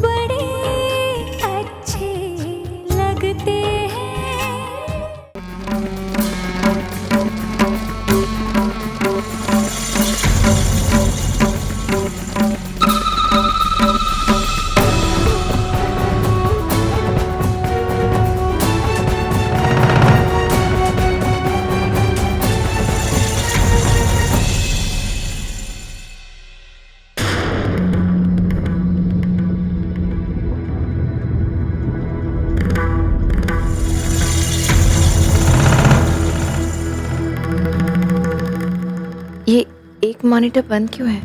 बड़े अच्छे लगते हैं। ये एक मॉनिटर बंद क्यों है?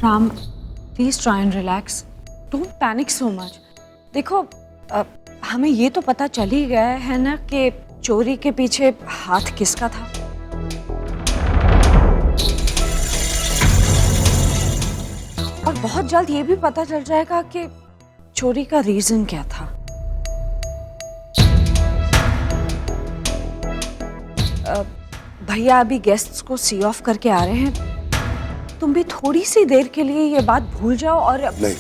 Ram, please try and relax, don't panic so much. देखो, हमें ये तो पता चल ही गया है ना कि चोरी के पीछे हाथ किसका था। और बहुत जल्द ये भी पता चल जाएगा कि चोरी का रीजन क्या था। भैया अभी गेस्ट्स को सी ऑफ करके आ रहे हैं, तुम भी थोड़ी सी देर के लिए ये बात भूल जाओ। और नहीं,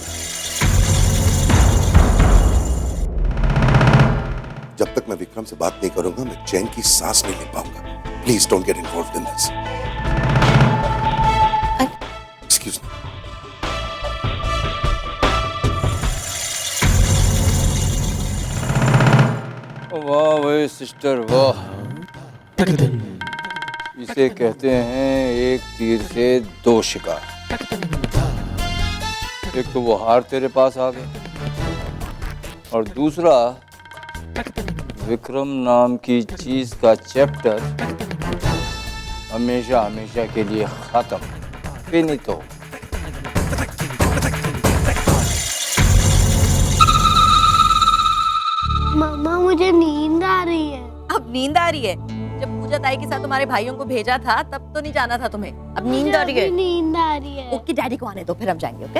जब तक मैं विक्रम से बात नहीं करूंगा मैं चैन की सांस नहीं ले पाऊंगा। Please don't get involved in this. Excuse me. वाह भाई सिस्टर, वाह। इसे कहते हैं एक तीर से दो शिकार। एक तो वो हार तेरे पास आ गया, और दूसरा विक्रम नाम की चीज का चैप्टर हमेशा हमेशा के लिए खत्म। फिनितो। मामा मुझे नींद आ रही है। अब नींद आ रही है? जब पूजा ताई के साथ तुम्हारे भाइयों को भेजा था तब तो नहीं जाना था तुम्हें। अब नींद आ रही है? नींद आ रही है। ओके, डैडी को आने दो, फिर हम जाएंगे। ओके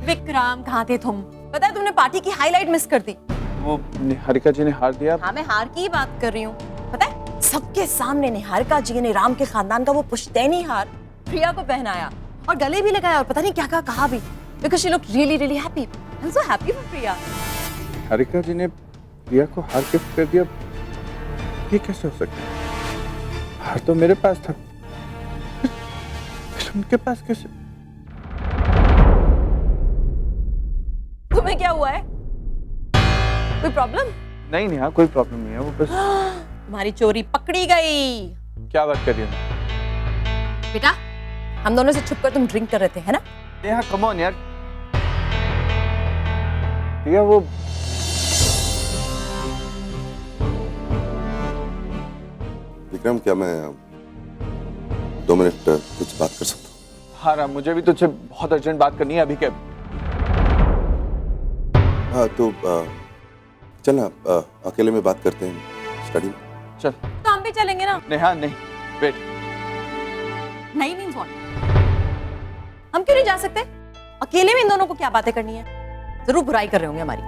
विक्रम, कहाँ थे तुम? पता है तुमने पार्टी की हाईलाइट मिस कर दी। वो निहारिका जी ने हार दिया। हाँ, मैं हार की ही बात कर रही हूँ। पता है सबके सामने निहारिका जी ने राम के खानदान का वो पुश्तैनी हार प्रिया को पहनाया और गले भी लगाया, और पता नहीं क्या क्या कहा भी, because she looked really really happy. I am so happy for Priya. Niharika ji ने प्रिया को हार गिफ्ट कर दिया, ये कैसे हो सकता है? हार तो मेरे पास था, उनके पास कैसे? तुम्हें क्या हुआ है? कोई प्रॉब्लम? नहीं नेहा, कोई प्रॉब्लम नहीं है, वो बस। तुम्हारी चोरी पकड़ी गई। क्या बात कर रही हो बेटा, हम दोनों से छुपकर तुम ड्रिंक कर रहे थे, है ना? नेहा? कम ऑन यार। प्रिया वो विक्रम, क्या मैं 2 मिनट कुछ बात कर सकता हूँ? हाँ राम, मुझे भी तुझसे बहुत अर्जेंट बात करनी है अभी के। हाँ तो चल ना, अकेले में बात करते हैं स्टडी में। चल। तो हम भी चलेंगे ना? नेहा नहीं, वेट। नहीं मीन्स व्हाट? हम क्यों नहीं जा सकते? अकेले में इन दोनों को क्या बातें करनी है? जरूर बुराई कर रहे होंगे हमारी।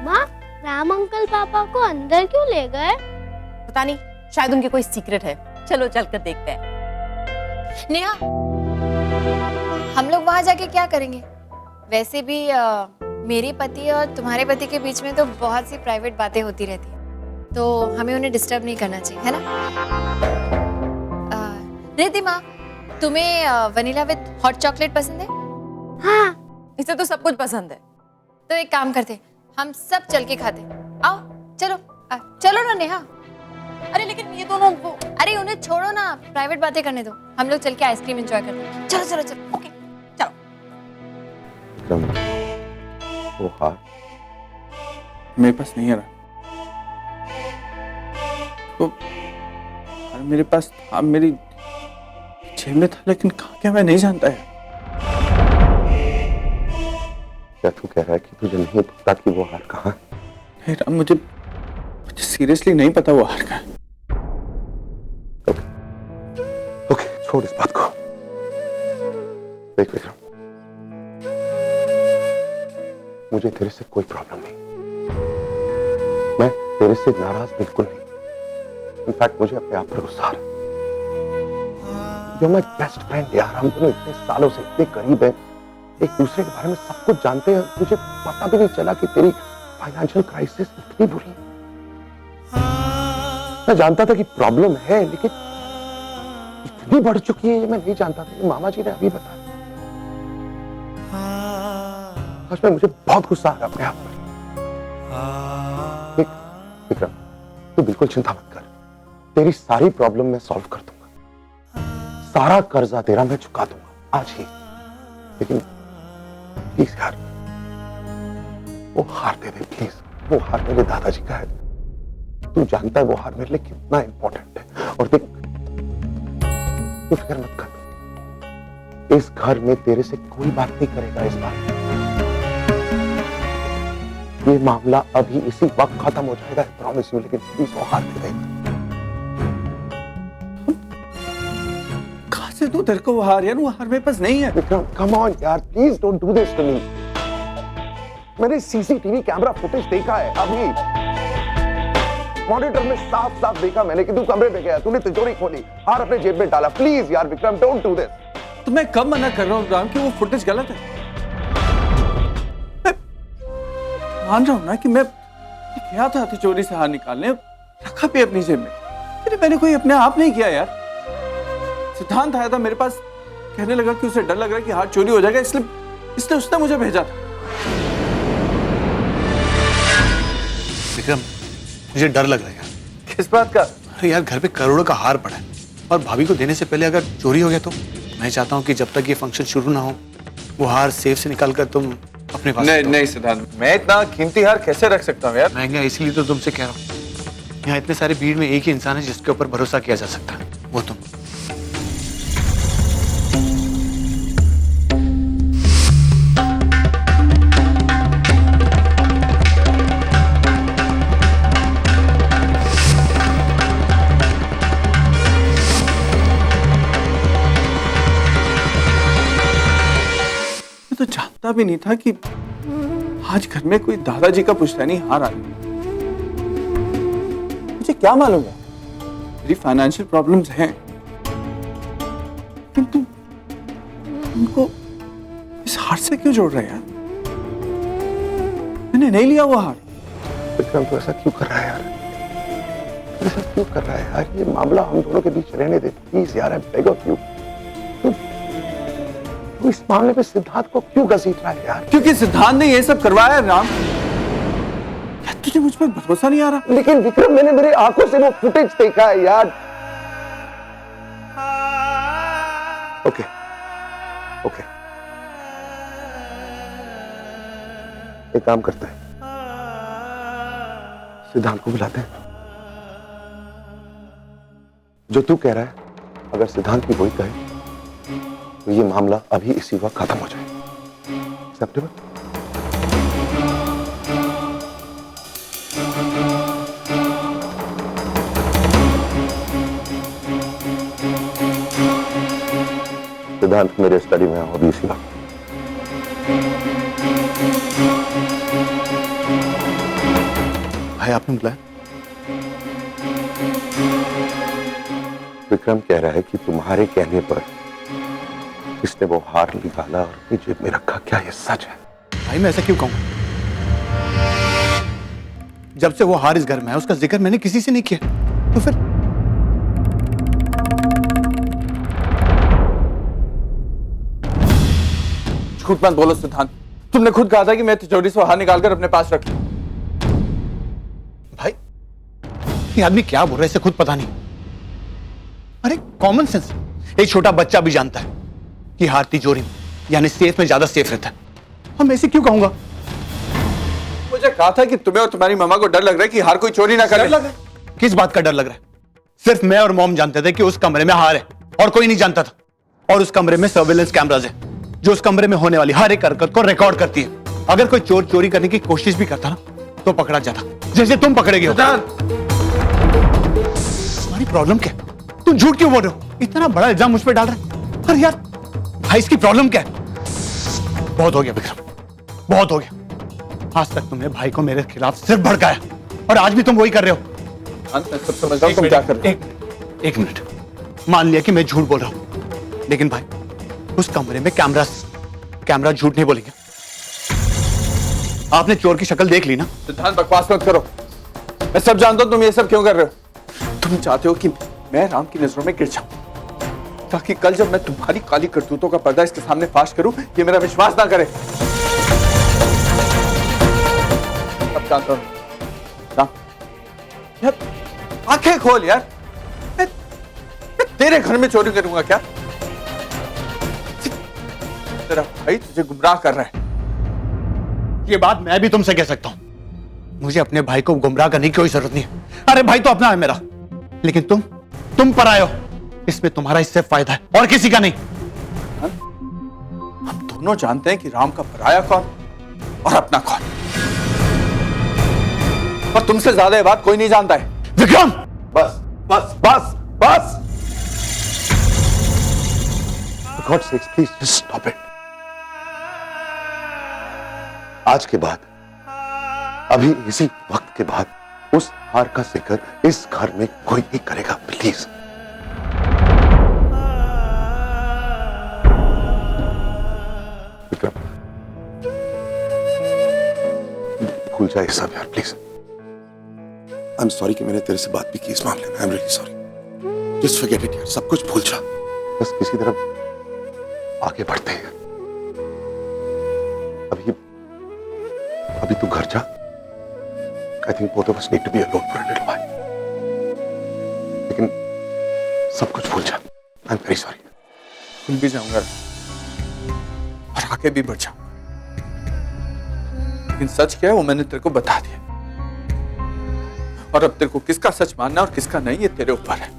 माँ, राम अंकल पापा को अंदर क्यों ले गए? पता नहीं, शायद उनके कोई सीक्रेट है। चलो चलकर देखते हैं। नेहा, हम लोग वहां जाके क्या करेंगे? वैसे भी मेरे पति और तुम्हारे पति के बीच में तो बहुत सी प्राइवेट बातें होती रहती हैं, तो हमें उन्हें डिस्टर्ब नहीं करना चाहिए, है ना? रिद्धिमा, तुम्हें वनीला विद हॉट चॉकलेट पसंद है? हाँ। इसे तो सब कुछ पसंद है। तो एक काम करते, हम सब चल के खाते। आओ, चलो। चलो ना नेहा। अरे लेकिन ये दोनों वो... अरे उन्हें छोड़ो ना, प्राइवेट बातें करने दो। हम लोग चल के आइसक्रीम एंजॉय करते हैं। चलो चलो चलो। ओके चलो। विक्रम, वो हार मेरे पास नहीं है ना, तो हार मेरे पास था, मेरी जेब में था, लेकिन कहाँ क्या मैं नहीं जानता है। क्या तू कह रहा है कि तुझे नहीं पता कि वो हार कहाँ है? नहीं राम, मुझे सीरियसली नहीं पता वो हार का है। ओके, छोड़ इस बात को। देख विक्रम, मुझे तेरे से कोई प्रॉब्लम नहीं, मैं तेरे से नाराज बिल्कुल नहीं। इनफैक्ट मुझे अपने आप पर गुस्सा आ रहा है। You're my best friend यार, हम दोनों इतने सालों से इतने करीब हैं, एक दूसरे के बारे में सब कुछ जानते हैं। मुझे पता भी नहीं चला कि तेरी फाइनेंशियल क्राइसिस इतनी बुरी है। मैं जानता था कि प्रॉब्लम है, लेकिन इतनी बढ़ चुकी है ये मैं नहीं जानता था। मामा जी ने अभी बताया। सच में मुझे बहुत गुस्सा आ रहा अपने आप पर। विक्रम, तू बिल्कुल चिंता मत कर, तेरी सारी प्रॉब्लम मैं सॉल्व कर दूंगा। सारा कर्जा तेरा मैं चुका दूंगा आज ही। लेकिन प्लीज यार, वो हार दे दे प्लीज। वो हार मेरे दादाजी का है। तू जानता है वो हार मेरे लिए कितना इंपॉर्टेंट है। और देख, तू फिक्र मत कर, इस घर में तेरे से कोई बात नहीं करेगा इस बार। ये मामला अभी इसी वक्त खत्म हो जाएगा, आई प्रॉमिस यू। लेकिन प्लीज वो हार दे दे। कहां से तू तेरे को वो हार? यार वो हार मेरे पास नहीं है। विक्रम, कम ऑन यार, please don't do this to me. मैंने सीसीटीवी कैमरा फुटेज देखा है अभी। मॉनिटर में साफ साफ देखा मैंने कि तू कमरे में गया, तूने तिजोरी खोली, हार अपने जेब में डाला। प्लीज यार विक्रम, डोंट डू दिस। तो मैं कब मना कर रहा हूँ राम कि वो फुटेज गलत है? मैं मान रहा हूँ ना कि मैं गया था तिजोरी से हार निकालने, रखा भी अपनी जेब में। लेकिन मैंने कोई अपने आप नहीं किया यार। सिद्धांत आया था मेरे पास, कहने लगा कि उसे डर लग रहा है कि हार चोरी हो जाएगा, इसलिए उसने मुझे भेजा था। विक्रम, मुझे डर लग रहा है यार। किस बात का? अरे यार, घर पे करोड़ों का हार पड़ा है और भाभी को देने से पहले अगर चोरी हो गया तो? मैं चाहता हूँ कि जब तक ये फंक्शन शुरू ना हो वो हार सेफ से निकाल कर तुम अपने पास। नहीं सिद्धांत, मैं इतना कीमती हार कैसे रख सकता हूँ यार? महंगा, इसलिए तो तुमसे कह रहा हूँ। यहाँ इतने सारे भीड़ में एक ही इंसान है जिसके ऊपर भरोसा किया जा सकता है, वो तुम। तो जानता भी नहीं था कि आज घर में कोई दादाजी का पुश्तैनी हार आ गया। मुझे क्या मालूम है मेरी फाइनेंशियल प्रॉब्लम्स हैं, किंतु उनको इस हार से क्यों जोड़ रहे हैं यार? मैंने नहीं लिया वो हार। विक्रम, तू ऐसा क्यों कर रहा है यार? ऐसा क्यों कर रहा है यार? ये मामला हम दोनों के बीच रहने दे प्लीज यार, आई बेग ऑफ यू। तू इस मामले में सिद्धांत को क्यों घसीट रहा है यार? क्योंकि सिद्धांत ने ये सब करवाया राम। क्या तुझे मुझ पर भरोसा नहीं आ रहा? लेकिन विक्रम, मैंने मेरी आंखों से वो फुटेज देखा है यार। ओके ओके, एक काम करते हैं, सिद्धांत को बुलाते हैं। जो तू कह रहा है, अगर सिद्धांत भी वही कहे तो ये मामला अभी इसी वक्त खत्म हो जाए। एक्सेप्टेबल? सिद्धांत मेरे स्टडी में आओ अभी इसी वक्त। भाई, आपने बुलाया? विक्रम कह रहा है कि तुम्हारे कहने पर इसने वो हार निकाला और अपनी जेब में रखा। क्या ये सच है? भाई, मैं ऐसा क्यों कहूँ? जब से वो हार इस घर में है उसका जिक्र मैंने किसी से नहीं किया, तो फिर झूठ मत बोलो सिद्धांत, तुमने खुद कहा था कि मैं तिजोरी से हार निकालकर अपने पास रख लूं। भाई, ये आदमी क्या बोल रहा है, इसे खुद पता नहीं। अरे कॉमन सेंस, एक छोटा बच्चा भी जानता है कि हार तिजोरी में यानी सेफ में ज्यादा सेफ रहता है। और मैं इसे क्यों कहूंगा? मुझे कहा था कि तुम्हें और तुम्हारी मामा को डर लग रहा है कि हार कोई चोरी ना करे। किस बात का डर लग रहा है? सिर्फ मैं और मॉम जानते थे कि उस कमरे में हार है और कोई नहीं जानता था। और उस कमरे में सर्विलेंस कैमरास है जो उस कमरे में होने वाली हर एक हरकत को रिकॉर्ड करती है। अगर कोई चोर चोरी करने की कोशिश भी करता ना तो पकड़ा जाता, जैसे तुम पकड़े गए। तुम्हारी प्रॉब्लम क्या है? तुम झूठ क्यों बोल रहे हो? इतना बड़ा इल्जाम मुझ पर डाल रहे हो। अरे यार भाई, इसकी प्रॉब्लम क्या है? बहुत हो गया विक्रम, बहुत हो गया। आज तक तुमने भाई को मेरे खिलाफ सिर्फ भड़काया और आज भी तुम वही कर रहे हो। मैं सब समझ रहा हूं तुम क्या कर रहे हो। एक मिनट, मान लिया कि मैं झूठ बोल रहा हूं, लेकिन भाई उस कमरे में कैमरा झूठ नहीं बोलेंगे। आपने चोर की शक्ल देख ली ना। सिद्धांत बकवास मत करो, मैं सब जानता हूं तुम ये सब क्यों कर रहे हो। तुम चाहते हो कि मैं राम की नजरों में गिर जाऊं ताकि कल जब मैं तुम्हारी काली करतूतों का पर्दा इसके सामने फाश करूं ये मेरा विश्वास ना करे। अब जानता हूं राम, यार आंखें खोल यार, मैं तेरे घर में चोरी करूंगा क्या? तेरा भाई तुझे गुमराह कर रहा है। ये बात मैं भी तुमसे कह सकता हूं, मुझे अपने भाई को गुमराह करने की कोई जरूरत नहीं है। अरे भाई तो अपना है मेरा, लेकिन तुम पराये हो, इसमें तुम्हारा इससे फायदा है और किसी का नहीं। हम दोनों जानते हैं कि राम का पराया कौन और अपना कौन, और तुमसे ज्यादा ये बात कोई नहीं जानता है। विक्रम बस बस बस बस, For God's sakes, please just stop it. आज के बाद, अभी इसी वक्त के बाद, उस हार का जिक्र इस घर में कोई नहीं करेगा, प्लीज। विक्रम, भूल जाए सब यार, प्लीज। आई एम सॉरी कि मैंने तेरे से बात भी की इस मामले में। I am really sorry. Just forget it यार, सब कुछ भूल जा। बस किसी तरह आगे बढ़ते हैं। अभी तू घर जा। I think both of us need to be alone for a little while. लेकिन सब कुछ भूल जा। I am very sorry. भूल भी जाऊंगा और आगे भी बढ़ जाऊंगा, लेकिन सच क्या है वो मैंने तेरे को बता दिया, और अब तेरे को किसका सच मानना और किसका नहीं ये तेरे ऊपर है।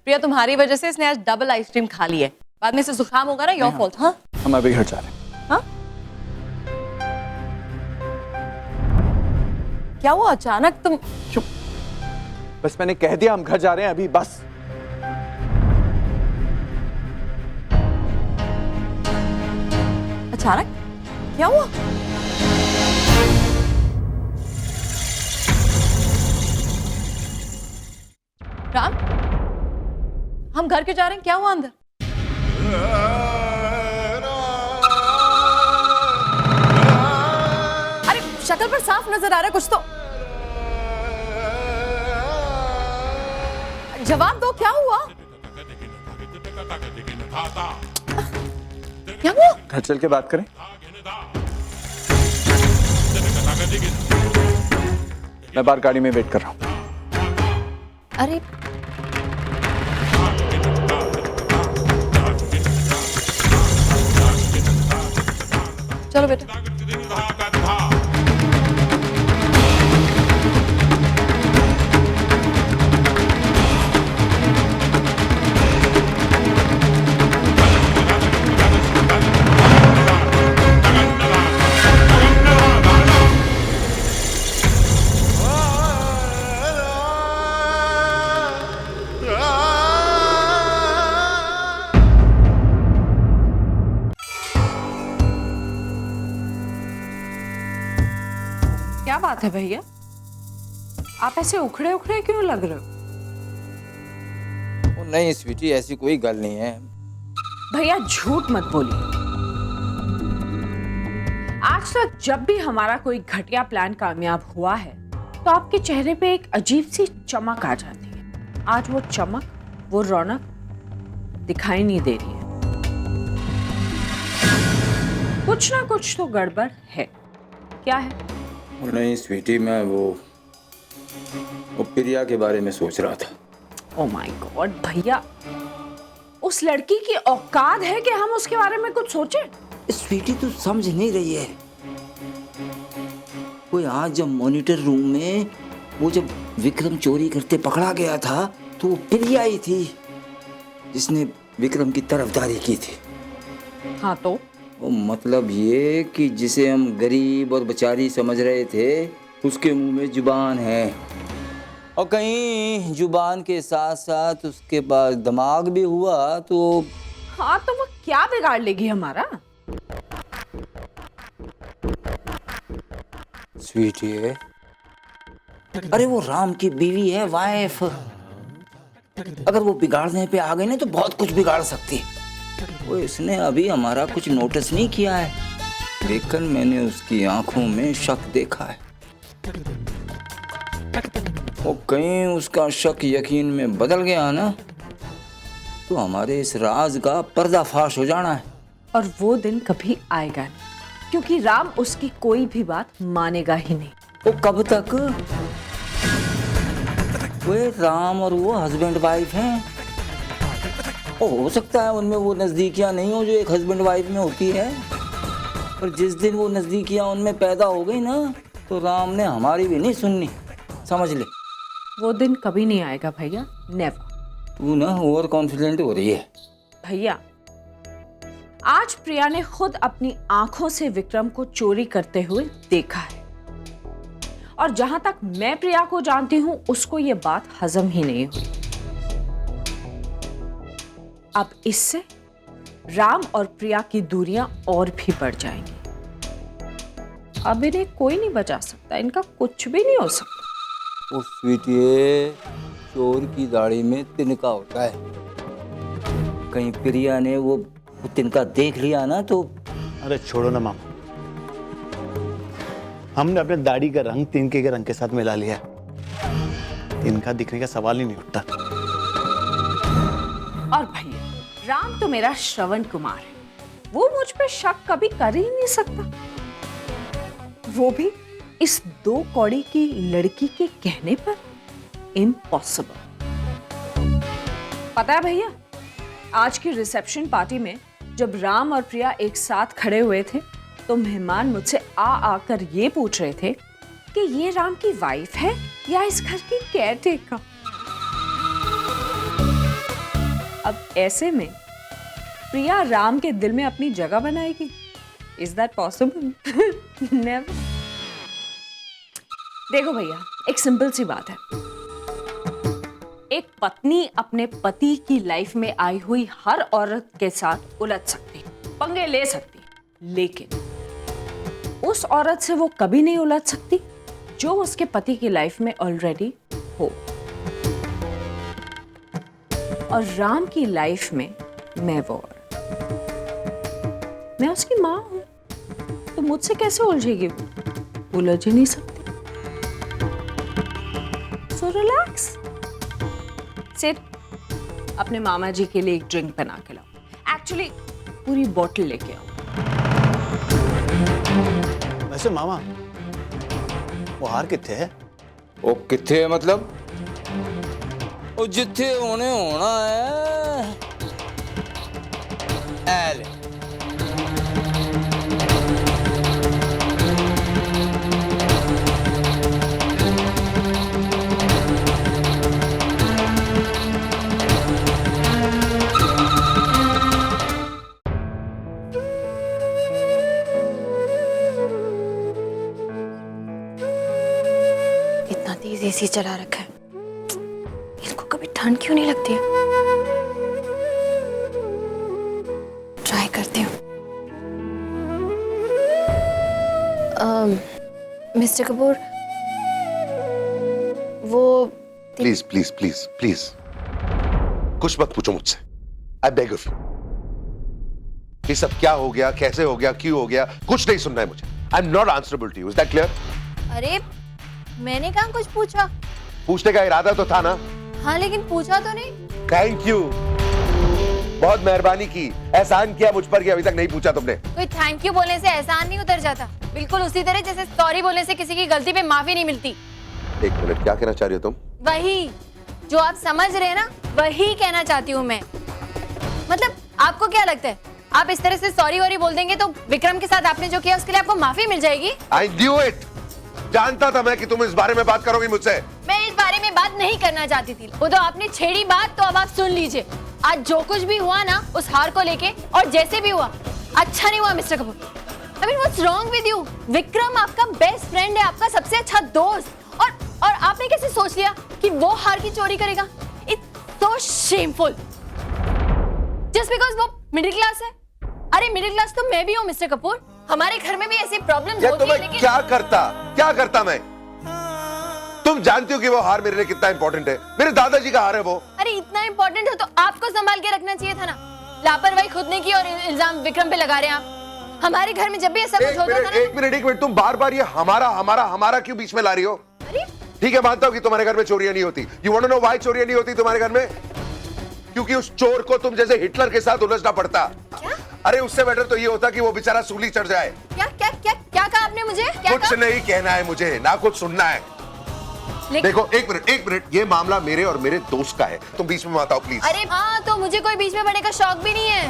प्रिया, तुम्हारी वजह से इसने आज डबल आइसक्रीम खा ली है, बाद में इसे जुकाम होगा ना, योर फॉल्ट। हाँ, हम अभी घर जा रहे हैं। हाँ? क्या हुआ अचानक तुम? चुप, बस मैंने कह दिया हम घर जा रहे हैं अभी, बस। अचानक क्या हुआ? राम, हम घर क्यों जा रहे हैं? क्या हुआ अंदर? अरे शक्ल पर साफ नजर आ रहा है कुछ तो। जवाब दो, क्या हुआ? क्या हुआ? घर चल के बात करें। मैं बाहर गाड़ी में वेट कर रहा हूं। अरे चलो बेटा। क्या बात है भैया, आप ऐसे उखड़े उखड़े क्यों लग रहे हो? वो नहीं स्वीटी, ऐसी कोई गल नहीं है। भैया झूठ मत बोलिए। आज तक जब भी हमारा कोई घटिया प्लान कामयाब हुआ है तो आपके चेहरे पे एक अजीब सी चमक आ जाती है। आज वो चमक, वो रौनक दिखाई नहीं दे रही है। कुछ ना कुछ तो गड़बड़ है। क्या है? वो नहीं स्वीटी, मैं वो प्रिया के बारे में सोच रहा था। ओ माय गॉड भैया, उस लड़की की औकात है कि हम उसके बारे में कुछ सोचें? स्वीटी तू समझ नहीं रही है। कोई आज जब मॉनिटर रूम में वो जब विक्रम चोरी करते पकड़ा गया था तो वो प्रिया ही थी जिसने विक्रम की तरफदारी की थी। हाँ तो वो मतलब ये कि जिसे हम गरीब और बेचारी समझ रहे थे उसके मुंह में जुबान है और कहीं जुबान के साथ साथ उसके पास दिमाग भी हुआ तो। हाँ तो वो क्या बिगाड़ लेगी हमारा? स्वीटी है, अरे वो राम की बीवी है, वाइफ। अगर वो बिगाड़ने पे आ गई ना तो बहुत कुछ बिगाड़ सकती है। वो इसने अभी हमारा कुछ नोटिस नहीं किया है, लेकिन मैंने उसकी आंखों में शक देखा है। वो कहीं उसका शक यकीन में बदल गया ना तो हमारे इस राज का पर्दाफाश हो जाना है। और वो दिन कभी आएगा नहीं, क्योंकि राम उसकी कोई भी बात मानेगा ही नहीं। वो कब तक? वे राम और वो हस्बैंड वाइफ हैं। हो सकता है उनमें वो नजदीकियां नहीं हो जो एक हस्बैंड वाइफ में होती है, पर जिस दिन वो नजदीकियां उनमें पैदा हो गई ना तो राम ने हमारी भी नहीं सुननी, समझ ले। वो दिन कभी नहीं आएगा भैया, नेवर। तू ना ओवर कॉन्फिडेंट हो रही है। भैया, आज प्रिया ने खुद अपनी आंखों से विक्रम को चोरी करते हुए देखा है, और जहां तक मैं प्रिया को जानती हूं उसको ये बात हजम ही नहीं हुई। अब इससे राम और प्रिया की दूरियां और भी बढ़ जाएंगी। अब इन्हें कोई नहीं बचा सकता, इनका कुछ भी नहीं हो सकता। वो स्वीटी, चोर की दाढ़ी में तिनका होता है। कहीं प्रिया ने वो तिनका देख लिया ना तो। अरे छोड़ो ना मामा, हमने अपने दाढ़ी का रंग तिनके के रंग के साथ मिला लिया है। तिनका दिखने का सवाल ही नहीं उठता। और भैया, राम तो मेरा श्रवण कुमार है, वो मुझ पे शक कभी कर ही नहीं सकता, वो भी इस 2 कौड़ी की लड़की के कहने पर। इम्पॉसिबल। पता है भैया, आज की रिसेप्शन पार्टी में जब राम और प्रिया एक साथ खड़े हुए थे तो मेहमान मुझसे आकर ये पूछ रहे थे कि ये राम की वाइफ है या इस घर की केयरटेकर। अब ऐसे में प्रिया राम के दिल में अपनी जगह बनाएगी? Is that possible? नेवर। देखो भैया, एक सिंपल सी बात है, एक पत्नी अपने पति की लाइफ में आई हुई हर औरत के साथ उलझ सकती, पंगे ले सकती, लेकिन उस औरत से वो कभी नहीं उलझ सकती जो उसके पति की लाइफ में ऑलरेडी हो। और राम की लाइफ में मैं वो औरत, मैं उसकी माँ हूं, तो मुझसे कैसे उलझेगी वो? उलझ ही नहीं सकती। सो रिलैक्स, सिट, अपने मामा जी के लिए एक ड्रिंक बना के लाओ। एक्चुअली पूरी बोतल लेके आओ। वैसे मामा, वो हार किथे है? वो किथे है मतलब? वो जिथे होने होना है। ऐले। तेज एसी चला रखा है, इनको कभी ठंड क्यों नहीं लगती है? ट्राई करती हूँ। मिस्टर कपूर, वो प्लीज प्लीज प्लीज प्लीज कुछ मत पूछो मुझसे। I beg of you. ये सब क्या हो गया, कैसे हो गया, क्यों हो गया, कुछ नहीं सुनना है मुझे। I am not answerable to you. Is that clear? अरे मैंने कहाँ कुछ पूछा? पूछने का इरादा तो था ना? हाँ, लेकिन पूछा तो नहीं। थैंक यू, बहुत मेहरबानी की, एहसान किया मुझ पर कि अभी तक नहीं पूछा तुमने। कोई थैंक यू बोलने से एहसान नहीं उतर जाता, बिल्कुल उसी तरह जैसे सॉरी बोलने से किसी की गलती पे माफी नहीं मिलती। एक मिनट, क्या कहना चाह रही हो तुम? वही जो आप समझ रहे हैं ना, वही कहना चाहती हूँ मैं। मतलब आपको क्या लगता है, आप इस तरह से सॉरी वॉरी बोल देंगे तो विक्रम के साथ आपने जो किया उसके लिए आपको माफी मिल जाएगी? I knew it. जानता था मैं कि तुम इस बारे में बात करोगी मुझसे। मैं इस बारे में बात नहीं करना चाहती थी, वो तो आपने छेड़ी बात, तो अब आप सुन लीजिए। आज जो कुछ भी हुआ ना उस हार को लेके, और जैसे भी हुआ, अच्छा नहीं हुआ mister Kapoor. I mean, what's wrong with you? Vikram आपका बेस्ट फ्रेंड है, आपका सबसे अच्छा दोस्त, और आपने कैसे सोच लिया कि वो हार की चोरी करेगा? It's so shameful. Just because वो मिडिल क्लास है। अरे मिडिल क्लास तो मैं भी हूँ मिस्टर कपूर। हमारे घर में भी ऐसी प्रॉब्लम्स या होती तो है, मैं लेकिन क्या करता मैं? तुम जानती हो कि वो हार मेरे लिए कितना इंपॉर्टेंट है। मेरे दादाजी का हार है वो। अरे इतना इंपॉर्टेंट हो तो आपको संभाल के रखना चाहिए था ना। लापरवाही खुद ने की और इल्जाम विक्रम पे लगा रहे हैं आप। हमारे घर में जब भी ऐसा कुछ होता था ना। एक मिनट, तुम बार बार ये हमारा क्यों बीच में ला रही हो? ठीक है, मानता हूं कि तुम्हारे घर में चोरियां नहीं होती। You want to know why चोरियां नहीं होती तुम्हारे घर में? क्योंकि उस चोर को तुम जैसे हिटलर के साथ उलझना पड़ता। क्या? अरे उससे बेटर तो ये होता कि वो बेचारा सूली चढ़ जाए। क्या कहा आपने मुझे? क्या कुछ कहा? नहीं कहना है मुझे, ना कुछ सुनना है। देखो एक मिनट, ये मामला मेरे और मेरे दोस्त का है, तुम बीच में मत आओ प्लीज। अरे हाँ, तो मुझे कोई बीच में पड़ने का शौक भी नहीं है।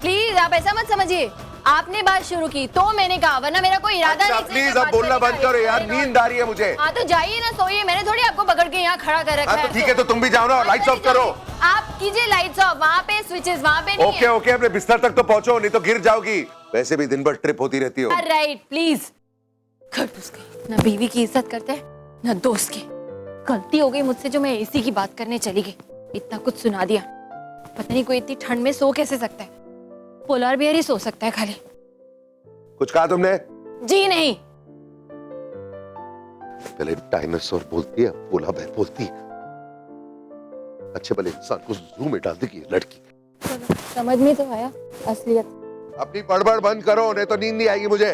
प्लीज आप ऐसा मत समझिए। आपने बात शुरू की तो मैंने कहा, वरना मेरा कोई इरादा नहीं। प्लीज अब बोलना बंद करो यार, नींद आ रही है मुझे। हाँ तो जाइए ना, सोइए। मैंने थोड़ी आपको पकड़ के यहाँ खड़ा कर रखा है। तो ठीक है, तो तुम भी जाओ ना और लाइट्स ऑफ करो। आप कीजिए लाइट्स ऑफ। वहाँ पे स्विचेस वहाँ पे नहीं है। ओके, अपने बिस्तर तक तो पहुंचो, नहीं तो गिर जाओगी। वैसे भी दिन भर ट्रिप होती रहती हो। Right, please. ना बीवी की इज्जत करते हैं ना दोस्त की। गलती हो गई मुझसे जो मैं एसी की बात करने चली गई। इतना कुछ सुना दिया। पता नहीं कोई इतनी ठंड में सो कैसे सकता है। पोलार बियर ही सो सकता है खाली। कुछ कहा तुमने? जी नहीं। पहले डायनासोर बोलती है, पोला बैर बोलती है। अच्छे भले इंसान को जू में डाल देगी लड़की। समझ में तो आया असलियत। अपनी बड़बड़ बंद करो, नहीं तो नींद नहीं आएगी मुझे।